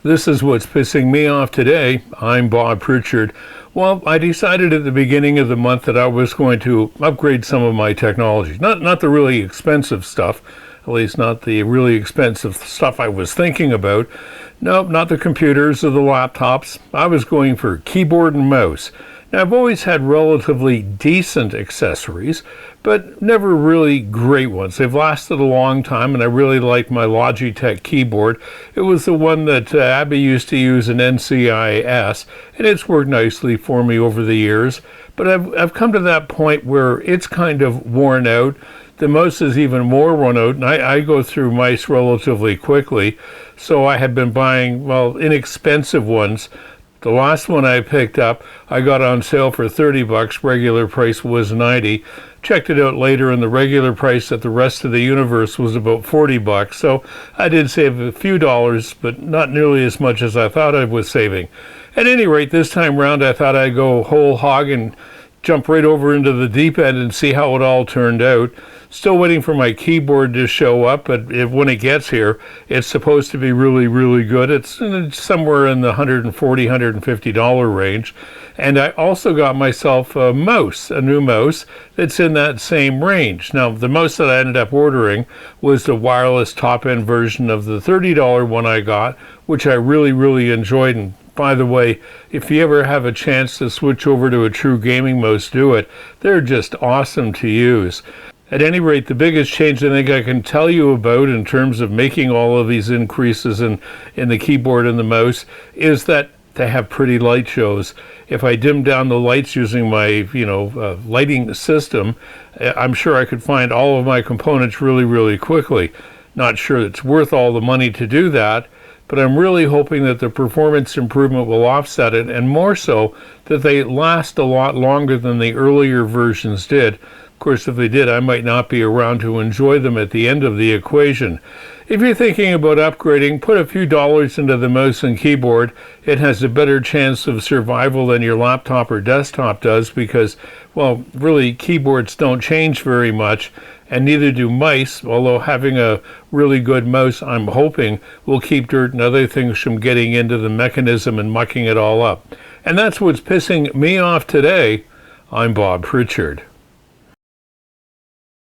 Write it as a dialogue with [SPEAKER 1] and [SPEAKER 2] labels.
[SPEAKER 1] This is what's pissing me off today. I'm Bob Pritchard. Well, I decided at the beginning of the month that I was going to upgrade some of my technology. Not the really expensive stuff, at least not the really expensive stuff I was thinking about. No, not the computers or the laptops. I was going for keyboard and mouse. Now, I've always had relatively decent accessories, but never really great ones. They've lasted a long time, and I really like my Logitech keyboard. It was the one that Abby used to use in NCIS, and it's worked nicely for me over the years. But I've come to that point where it's kind of worn out. The mouse is even more worn out, and I go through mice relatively quickly, so I have been buying, inexpensive ones. The last one I picked up, I got on sale for $30. Regular price was $90. Checked it out later, and the regular price at the rest of the universe was about $40. So I did save a few dollars, but not nearly as much as I thought I was saving. At any rate, this time round, I thought I'd go whole hog and jump right over into the deep end and see how it all turned out. Still waiting for my keyboard to show up, but when it gets here, it's supposed to be really, really good. It's somewhere in the $140, $150 range. And I also got myself a mouse, a new mouse, that's in that same range. Now, the mouse that I ended up ordering was the wireless top-end version of the $30 one I got, which I really, really enjoyed. And by the way, if you ever have a chance to switch over to a true gaming mouse, do it. They're just awesome to use. At any rate, the biggest change I think I can tell you about in terms of making all of these increases in the keyboard and the mouse is that they have pretty light shows. If I dim down the lights using my, lighting system, I'm sure I could find all of my components really, really quickly. Not sure it's worth all the money to do that, but I'm really hoping that the performance improvement will offset it, and more so that they last a lot longer than the earlier versions did. Of course, if they did, I might not be around to enjoy them at the end of the equation. If you're thinking about upgrading, put a few dollars into the mouse and keyboard. It has a better chance of survival than your laptop or desktop does because, really, keyboards don't change very much, and neither do mice, although having a really good mouse, I'm hoping, will keep dirt and other things from getting into the mechanism and mucking it all up. And that's what's pissing me off today. I'm Bob Pritchard.